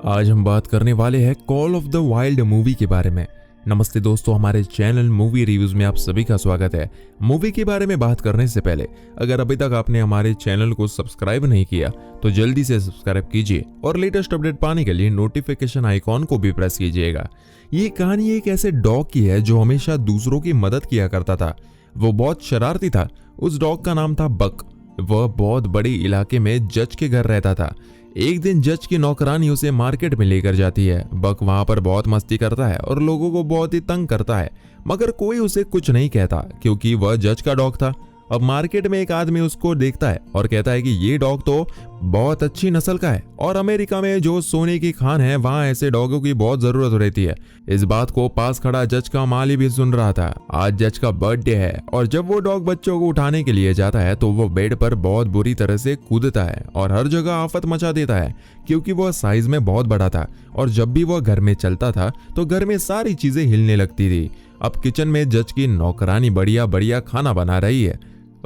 आज हम बात करने वाले हैं call of the wild movie के बारे में। नमस्ते दोस्तों, हमारे चैनल मूवी रिव्यूज में आप सभी का स्वागत है। मूवी के बारे में बात करने से पहले अगर अभी तक आपने हमारे चैनल को सब्सक्राइब नहीं किया तो जल्दी से सब्सक्राइब कीजिए और लेटेस्ट अपडेट पाने के लिए नोटिफिकेशन आइकॉन को भी प्रेस कीजिएगा। ये कहानी एक ऐसे डॉग की है जो हमेशा दूसरों की मदद किया करता था। वो बहुत शरारती था। उस डॉग का नाम था बक। वह बहुत बड़े इलाके में जज के घर रहता था। एक दिन जज की नौकरानी उसे मार्केट में लेकर जाती है। बक वहां पर बहुत मस्ती करता है और लोगों को बहुत ही तंग करता है, मगर कोई उसे कुछ नहीं कहता क्योंकि वह जज का डॉग था। अब मार्केट में एक आदमी उसको देखता है और कहता है कि ये डॉग तो बहुत अच्छी नस्ल का है और अमेरिका में जो सोने की खान है वहां ऐसे डॉगों की बहुत जरूरत रहती है। इस बात को पास खड़ा जज का माली भी सुन रहा था। आज जज का बर्थडे है और जब वो डॉग बच्चों को उठाने के लिए जाता है तो वो बेड पर बहुत बुरी तरह से कूदता है और हर जगह आफत मचा देता है क्योंकि वह साइज में बहुत बड़ा था और जब भी वह घर में चलता था तो घर में सारी चीजें हिलने लगती थी। अब किचन में जज की नौकरानी बढ़िया बढ़िया खाना बना रही है।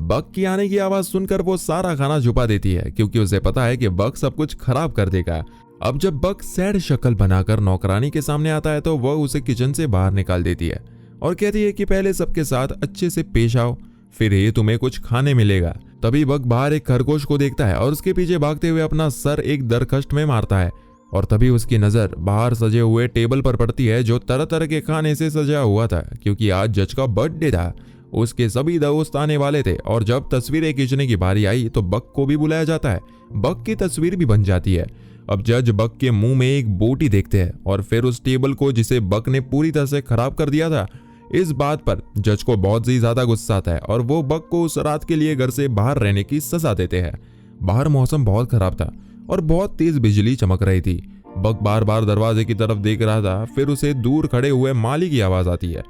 बक की आने की आवाज सुनकर वो सारा खाना छुपा देती है क्योंकि उसे पता है कि बक सब कुछ खराब कर देगा। अब जब बक सैड शक्ल बनाकर नौकरानी के सामने आता है तो वह उसे किचन से बाहर निकाल देती है और कहती है कि पहले सबके साथ अच्छे से पेश आओ, फिर ही तुम्हें कुछ खाने मिलेगा। तभी बक बाहर एक खरगोश को देखता है और उसके पीछे भागते हुए अपना सर एक दरखश्त में मारता है और तभी उसकी नजर बाहर सजे हुए टेबल पर पड़ती है जो तरह तरह के खाने से सजा हुआ था क्योंकि आज जज का बर्थडे था। उसके सभी दोस्त आने वाले थे और जब तस्वीरें खींचने की बारी आई तो बक को भी बुलाया जाता है। बक की तस्वीर भी बन जाती है। अब जज बक के मुंह में एक बोटी देखते हैं और फिर उस टेबल को जिसे बक ने पूरी तरह से खराब कर दिया था। इस बात पर जज को बहुत ही ज्यादा गुस्सा आता है और वो बक को उस रात के लिए घर से बाहर रहने की सजा देते हैं। बाहर मौसम बहुत खराब था और बहुत तेज बिजली चमक रही थी। बक बार बार दरवाजे की तरफ देख रहा था। फिर उसे दूर खड़े हुए माली की आवाज आती है।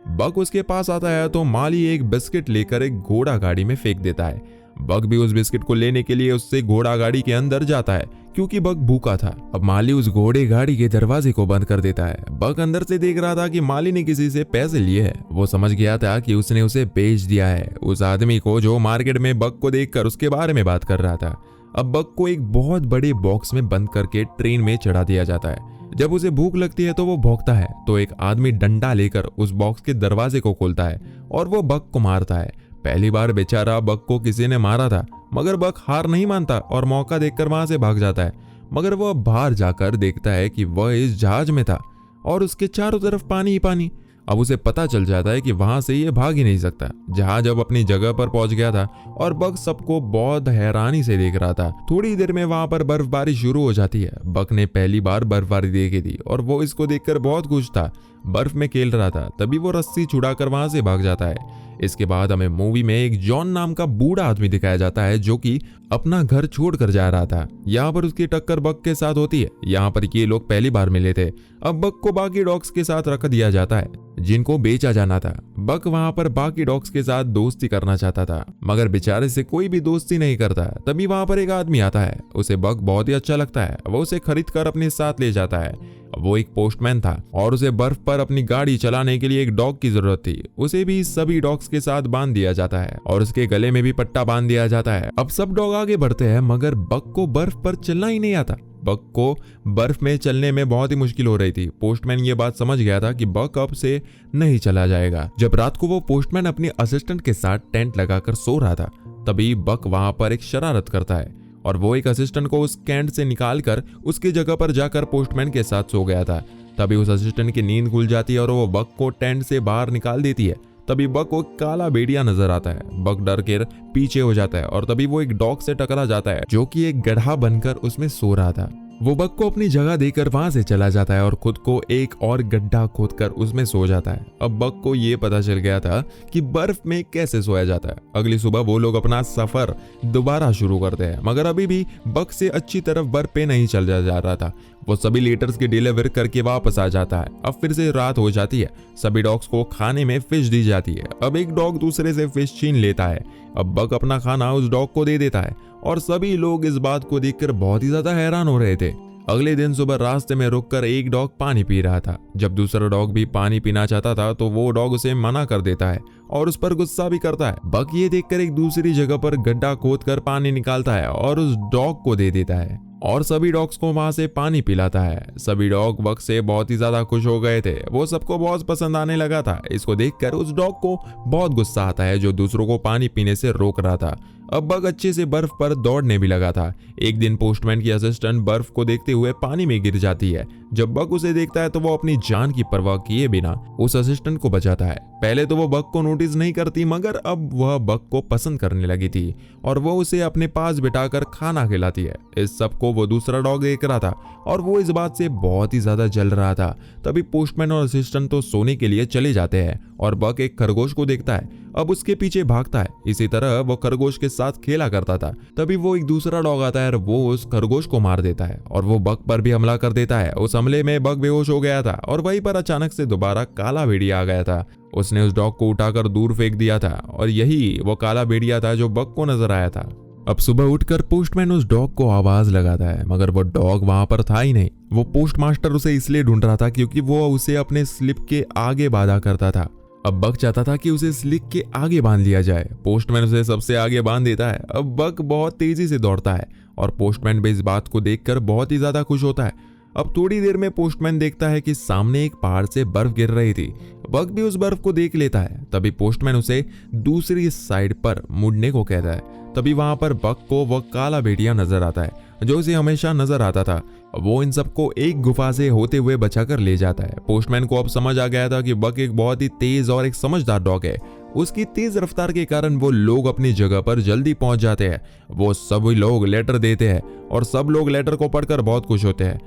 बक उसके पास आता है तो माली एक बिस्किट लेकर एक घोड़ा गाड़ी में फेंक देता है। बक भी उस बिस्किट को लेने के लिए उससे घोड़ा गाड़ी के अंदर जाता है क्योंकि बक भूखा था। अब माली उस घोड़े गाड़ी के दरवाजे को बंद कर देता है। बक अंदर से देख रहा था कि माली ने किसी से पैसे लिए हैं। वो समझ गया था कि उसने उसे बेच दिया है, उस आदमी को जो मार्केट में बक को देखकर उसके बारे में बात कर रहा था। अब बक को एक बहुत बड़े बॉक्स में बंद करके ट्रेन में चढ़ा दिया जाता है। जब उसे भूख लगती है तो वो भौंकता है तो एक आदमी डंडा लेकर उस बॉक्स के दरवाजे को खोलता है और वो बक को मारता है। पहली बार बेचारा बक को किसी ने मारा था, मगर बक हार नहीं मानता और मौका देखकर वहां से भाग जाता है। मगर वह बाहर जाकर देखता है कि वह इस जहाज में था और उसके चारों तरफ पानी ही पानी। अब उसे पता चल जाता है कि वहां से ये भाग ही नहीं सकता। जहाज अब अपनी जगह पर पहुंच गया था और बक सबको बहुत हैरानी से देख रहा था। थोड़ी देर में वहां पर बर्फबारी शुरू हो जाती है। बक ने पहली बार बर्फबारी देखी थी और वो इसको देखकर बहुत खुश था। बर्फ में खेल रहा था। तभी वो रस्सी छुड़ाकर वहां से भाग जाता है। इसके बाद हमें मूवी में एक जॉन नाम का बूढ़ा आदमी दिखाया जाता है जो कि अपना घर छोड़कर जा रहा था। यहाँ पर उसकी टक्कर बक के साथ होती है। यहाँ पर ये लोग पहली बार मिले थे। अब बक को बाकी डॉग्स के साथ रख दिया जाता है जिनको बेचा जाना था। बक वहां पर बाकी डॉग्स के साथ दोस्ती करना चाहता था, मगर बेचारे से कोई भी दोस्ती नहीं करता। तभी वहां पर एक आदमी आता है। उसे बक बहुत ही अच्छा लगता है। वो उसे खरीद कर अपने साथ ले जाता है। वो एक पोस्टमैन था और उसे बर्फ पर अपनी गाड़ी चलाने के लिए एक डॉग की जरूरत थी। उसे भी सभी डॉग्स के साथ बांध दिया जाता है और उसके गले में भी पट्टा बांध दिया जाता है। अब सब डॉग आगे बढ़ते हैं मगर बक को बर्फ पर चलना ही नहीं आता। बक को बर्फ में चलने में बहुत ही मुश्किल हो रही थी। पोस्टमैन ये बात समझ गया था कि बक अब से नहीं चला जाएगा। जब रात को वो पोस्टमैन अपनी असिस्टेंट के साथ टेंट लगाकर सो रहा था तभी बक वहां पर एक शरारत करता है और वो एक असिस्टेंट को उस कैंट से निकालकर उसकी जगह पर जाकर पोस्टमैन के साथ सो गया था। तभी उस असिस्टेंट की नींद खुल जाती है और वो बक को टेंट से बाहर निकाल देती है। तभी बक को काला भेड़िया नजर आता है। बक डर के पीछे हो जाता है और तभी वो एक डॉग से टकरा जाता है जो कि एक गड्ढा बनकर उसमें सो रहा था। वो बक को अपनी जगह देकर वहां से चला जाता है और खुद को एक और गड्ढा खोदकर उसमें सो जाता है। अब बक को ये पता चल गया था कि बर्फ में कैसे सोया जाता है। अगली सुबह वो लोग अपना सफर दोबारा शुरू करते हैं, मगर अभी भी बक से अच्छी तरफ बर्फ पे नहीं चल जा रहा था। वो सभी लेटर्स की डिलीवर करके वापस आ जाता है। अब फिर से रात हो जाती है। सभी डॉग्स को खाने में फिश दी जाती है। अब एक डॉग दूसरे से फिश छीन लेता है। अब बक अपना खाना उस डॉग को दे देता है और सभी लोग इस बात को देखकर बहुत ही ज्यादा हैरान हो रहे थे। अगले दिन सुबह रास्ते में रुककर एक डॉग पानी पी रहा था। जब दूसरा डॉग भी पानी पीना चाहता था तो वो डॉग उसे मना कर देता है और उस पर गुस्सा भी करता है। बक ये देखकर एक दूसरी जगह पर गड्ढा खोदकर पानी निकालता है और उस डॉग को दे देता है और सभी डॉग्स को वहां से पानी पिलाता है। सभी डॉग बग से बहुत ही ज्यादा खुश हो गए थे, वो सबको बहुत पसंद आने लगा था। इसको देखकर उस डॉग को बहुत गुस्सा आता है जो दूसरों को पानी पीने से रोक रहा था। अब बग अच्छे से बर्फ पर दौड़ने भी लगा था। एक दिन पोस्टमैन की असिस्टेंट बर्फ को देखते हुए पानी में गिर जाती है। जब बग उसे देखता है तो वो अपनी जान की परवाह किए बिना उस असिस्टेंट को बचाता है। पहले तो वो बग को नोटिस नहीं करती, मगर अब वह बग को पसंद करने लगी थी और वो उसे अपने पास बिठाकर खाना खिलाती है। इस सब को वो दूसरा डॉग देख रहा था और वो इस बात से बहुत ही ज्यादा जल रहा था। तभी पोस्टमैन और असिस्टेंट तो सोने के लिए चले जाते हैं और बग एक खरगोश को देखता है, अब उसके पीछे भागता है। इसी तरह वो खरगोश के साथ खेला करता था। तभी वो एक दूसरा डॉग आता है और वो उस खरगोश को मार देता है और वो बग पर भी हमला कर देता है। उस हमले में बग बेहोश हो गया था और वहीं पर अचानक से दोबारा काला भेड़िया आ गया था। उसने उस डॉग को उठाकर दूर फेंक दिया था और यही वो काला भेड़िया था जो बग को नजर आया था। अब सुबह उठकर पोस्टमैन उस डॉग को आवाज लगाता है, मगर वो डॉग वहां पर था ही नहीं। वो पोस्टमास्टर उसे इसलिए ढूंढ रहा था क्योंकि वो उसे अपने स्लिप के आगे बांधा करता था। अब बग चाहता था कि उसे स्लिप के आगे बांध लिया जाए। पोस्टमैन उसे सबसे आगे बांध देता है। अब बग बहुत तेजी से दौड़ता है और पोस्टमैन भी इस बात को देखकर बहुत ही ज्यादा खुश होता है। अब थोड़ी देर में पोस्टमैन देखता है कि सामने एक पहाड़ से बर्फ गिर रही थी। बग भी उस बर्फ को देख लेता है। तभी पोस्टमैन उसे दूसरी साइड पर मुड़ने को कहता है। तभी वहां पर बग को वह काला भेड़िया नजर आता है जो उसे हमेशा नजर आता था। वो इन सबको एक गुफा से होते हुए बचाकर ले जाता है। पोस्टमैन को अब समझ आ गया था कि बग एक बहुत ही तेज और एक समझदार डॉग है। उसकी तेज रफ्तार के कारण वो लोग अपनी जगह पर जल्दी पहुंच जाते हैं। वो सभी लोग लेटर देते हैं और सब लोग लेटर को पढ़कर बहुत खुश होते हैं।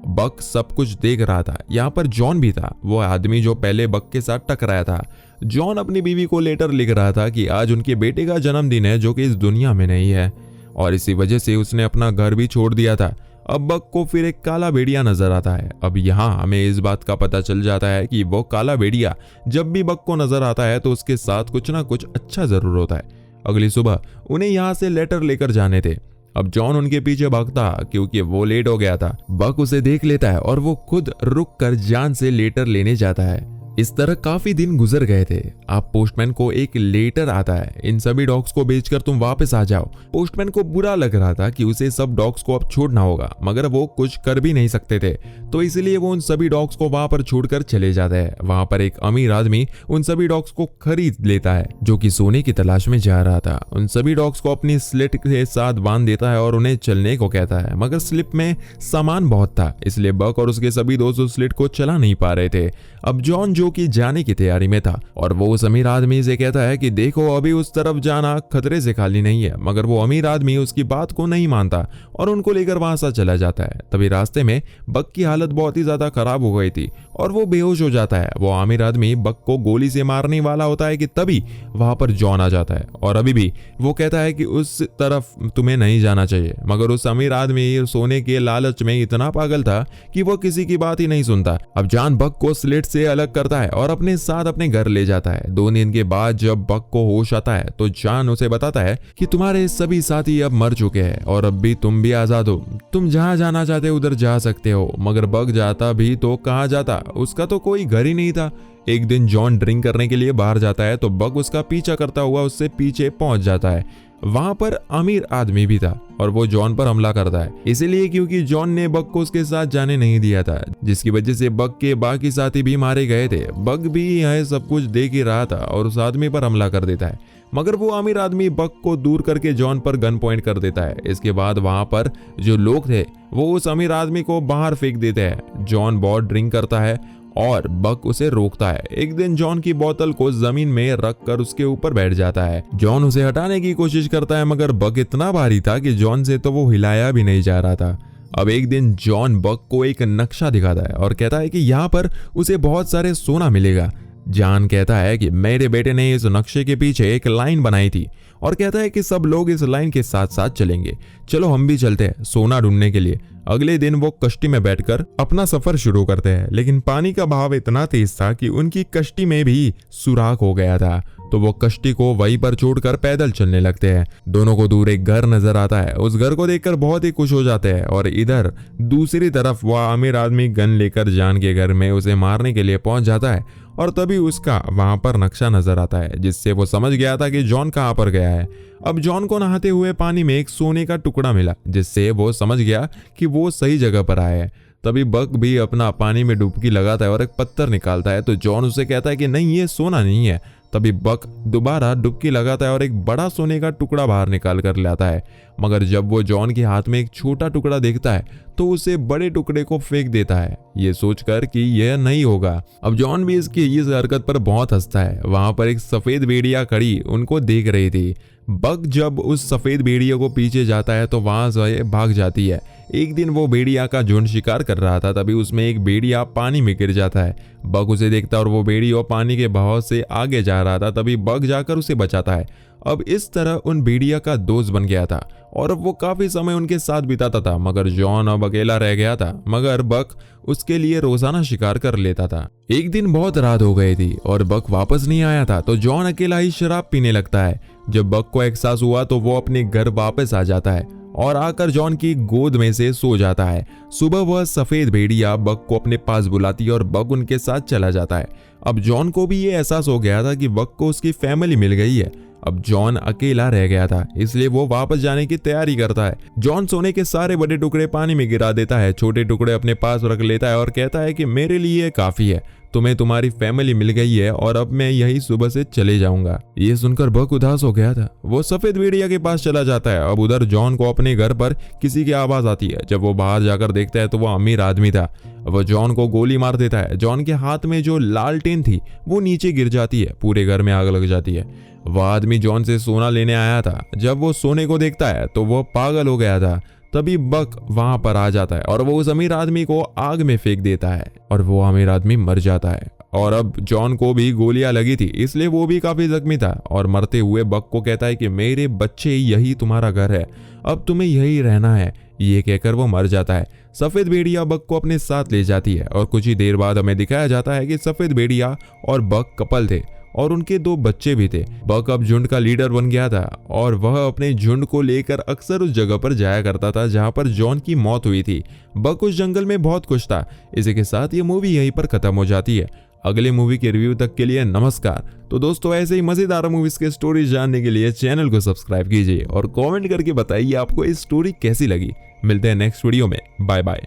बग सब कुछ देख रहा था। यहाँ पर जॉन भी था, वो आदमी जो पहले बग के साथ टकराया था। जॉन अपनी बीवी को लेटर लिख रहा था कि आज उनके बेटे का जन्मदिन है जो कि इस दुनिया में नहीं है और इसी वजह से उसने अपना घर भी छोड़ दिया था। अब बग को फिर एक काला भेड़िया नजर आता है। अब यहाँ हमें इस बात का पता चल जाता है कि वो काला भेड़िया जब भी बग को नजर आता है तो उसके साथ कुछ ना कुछ अच्छा जरूर होता है। अगली सुबह उन्हें यहाँ से लेटर लेकर जाने थे। अब जॉन उनके पीछे भागता क्योंकि वो लेट हो गया था। बग उसे देख लेता है और वो खुद रुक कर जान से लेटर लेने जाता है। इस तरह काफी दिन गुजर गए थे। अब पोस्टमैन को एक लेटर आता है, इन सभी डॉग्स को बेचकर तुम वापस आ जाओ। पोस्टमैन को बुरा लग रहा था कि उसे सब डॉग्स को अब छोड़ना होगा, मगर वो कुछ कर भी नहीं सकते थे, तो इसलिए वो उन सभी डॉग्स को वहां पर छोड़कर चले जाते हैं। वहां पर एक अमीर आदमी उन सभी डॉग्स को खरीद लेता है जो कि सोने की तलाश में जा रहा था। उन सभी डॉग्स को अपनी स्लिप के साथ बांध देता है और उन्हें चलने को कहता है, मगर स्लिप में सामान बहुत था, इसलिए बग और उसके सभी दोस्त उस स्लिप को चला नहीं पा रहे थे। अब जॉन जो कि जाने की तैयारी में था और वो उस अमीर आदमी से कहता है कि देखो अभी उस तरफ जाना खतरे से खाली नहीं है, मगर वो अमीर आदमी उसकी बात को नहीं मानता और उनको लेकर वहां से चला जाता है। तभी रास्ते में बग की हालत बहुत ही ज्यादा खराब हो गई थी और वो बेहोश हो जाता है। वो अमीर आदमी बग को गोली से मारने वाला होता है कि तभी वहां पर जॉन आ जाता है और अभी भी वो कहता है कि उस तरफ तुम्हें नहीं जाना चाहिए, मगर उस अमीर आदमी सोने के लालच में इतना पागल था कि वो किसी की बात ही नहीं सुनता। अब जॉन बग को स्लेट से अलग करता है और अपने साथ अपने घर ले जाता है। 2 दिन के बाद जब बग को होश आता है तो जॉन उसे बताता है कि तुम्हारे सभी साथी अब मर चुके हैं और अब भी तुम भी आजाद हो, तुम जहां जाना चाहते हो उधर जा सकते हो। मगर बग जाता भी तो कहां जाता, उसका तो कोई घर ही नहीं था। एक दिन जॉन ड्रिंक करने के लिए बाहर जाता है तो बग उसका पीछा करता हुआ उससे पीछे पहुंच जाता है। वहां पर अमीर आदमी भी था और वो जॉन पर हमला करता है, इसीलिए क्योंकि जॉन ने बग को उसके साथ जाने नहीं दिया था, जिसकी वजह से बग के बाकी साथी भी मारे गए थे। बग भी यह सब कुछ देख ही रहा था और उस आदमी पर हमला कर देता है, मगर वो अमीर आदमी बग को दूर करके जॉन पर गन पॉइंट कर देता है। इसके बाद वहां पर जो लोग थे वो उस अमीर आदमी को बाहर फेंक देते हैं। जॉन बहुत ड्रिंक करता है और बग उसे रोकता है। एक दिन जॉन की बोतल को जमीन में रखकर उसके ऊपर बैठ जाता है। जॉन उसे हटाने की कोशिश करता है, मगर बग इतना भारी था कि जॉन से तो वो हिलाया भी नहीं जा रहा था। अब एक दिन जॉन बग को एक नक्शा दिखाता है और कहता है कि यहाँ पर उसे बहुत सारे सोना मिलेगा। जॉन कहता है कि मेरे बेटे ने इस नक्शे के पीछे एक लाइन बनाई थी और कहता है कि सब लोग इस लाइन के साथ साथ चलेंगे, चलो हम भी चलते हैं सोना ढूंढने के लिए। अगले दिन वो कश्ती में बैठकर अपना सफर शुरू करते हैं, लेकिन पानी का बहाव इतना तेज था कि उनकी कश्ती में भी सुराख हो गया था। तो वो कश्ती को वहीं पर छोड़कर पैदल चलने लगते हैं। दोनों को दूर एक घर नजर आता है। उस घर को देखकर बहुत ही खुश हो जाते हैं और इधर दूसरी तरफ वह अमीर आदमी गन लेकर जॉन के घर में उसे मारने के लिए पहुंच जाता है और तभी उसका वहां पर नक्शा नजर आता है, जिससे वो समझ गया था कि जॉन कहां पर गया है। अब जॉन को नहाते हुए पानी में एक सोने का टुकड़ा मिला, जिससे वो समझ गया कि वो सही जगह पर आया है। तभी बक भी अपना पानी में डुबकी लगाता है और एक पत्थर निकालता है, तो जॉन उसे कहता है कि नहीं, ये सोना नहीं है। तभी बक दोबारा डुबकी लगाता है और एक बड़ा सोने का टुकड़ा बाहर निकाल कर लाता है, मगर जब वो जॉन के हाथ में एक छोटा टुकड़ा देखता है तो उसे बड़े टुकड़े को फेंक देता है, ये सोचकर कि यह नहीं होगा। अब जॉन भी इसकी इस हरकत पर बहुत हंसता है। वहां पर एक सफेद भेड़िया खड़ी उनको देख रही थी। बक जब उस सफेद भेड़िया को पीछे जाता है तो वहां से भाग जाती है। एक दिन वो भेड़िया का झुंड शिकार कर रहा था, तभी उसमें एक भेड़िया पानी में गिर जाता है। बक उसे देखता है और वो भेड़िया पानी के बहाव से आगे जा रहा था, तभी बक जाकर उसे बचाता है। अब इस तरह उन भेड़िया का दोस्त बन गया था और अब वो काफी समय उनके साथ बिताता था, मगर जॉन अब अकेला रह गया था। मगर बक उसके लिए रोजाना शिकार कर लेता था। एक दिन बहुत रात हो गई थी और बक वापस नहीं आया था, तो जॉन अकेला ही शराब पीने लगता है। जब बक को एहसास हुआ तो वो अपने घर वापस आ जाता है और आकर जॉन की गोद में से सो जाता है। सुबह वह सफेद भेड़िया बक को अपने पास बुलाती है और बक उनके साथ चला जाता है। अब जॉन को भी ये एहसास हो गया था कि बक को उसकी फैमिली मिल गई है। अब जॉन अकेला रह गया था, इसलिए वो वापस जाने की तैयारी करता है। जॉन सोने के सारे बड़े टुकड़े पानी में गिरा देता है, छोटे टुकड़े अपने पास रख लेता है और कहता है कि मेरे लिए काफी है, तुम्हें तुम्हारी फैमिली मिल गई है और अब मैं यही सुबह से चले जाऊंगा। ये सुनकर बक उदास हो गया था। वो सफेद भेड़िया के पास चला जाता है। अब उधर जॉन को अपने घर पर किसी की आवाज आती है। जब वो बाहर जाकर देखता है तो वो अमीर आदमी था। वो जॉन को गोली मार देता है। जॉन के हाथ में जो लालटेन थी वो नीचे गिर जाती है, पूरे घर में आग लग जाती है। वह आदमी जॉन से सोना लेने आया था। जब वो सोने को देखता है तो वो पागल हो गया था। तभी बक वहां पर आ जाता है और वो उस अमीर आदमी को आग में फेंक देता है और वो अमीर आदमी मर जाता है। और अब जॉन को भी गोलियां लगी थी, इसलिए वो भी काफी जख्मी था और मरते हुए बक को कहता है कि मेरे बच्चे, यही तुम्हारा घर है, अब तुम्हें यही रहना है। ये कहकर वो मर जाता है। सफेद भेड़िया बक को अपने साथ ले जाती है और कुछ ही देर बाद हमें दिखाया जाता है कि सफेद भेड़िया और बक कपल थे और उनके 2 बच्चे भी थे। बक अब झुंड का लीडर बन गया था और वह अपने झुंड को लेकर अक्सर उस जगह पर जाया करता था जहां पर जॉन की मौत हुई थी। बक उस जंगल में बहुत खुश था। इसी के साथ ये मूवी यहीं पर खत्म हो जाती है। अगले मूवी के रिव्यू तक के लिए नमस्कार। तो दोस्तों, ऐसे ही मजेदार मूवीज के स्टोरीज जानने के लिए चैनल को सब्सक्राइब कीजिए और कमेंट करके बताइए आपको इस स्टोरी कैसी लगी। मिलते हैं नेक्स्ट वीडियो में। Bye bye.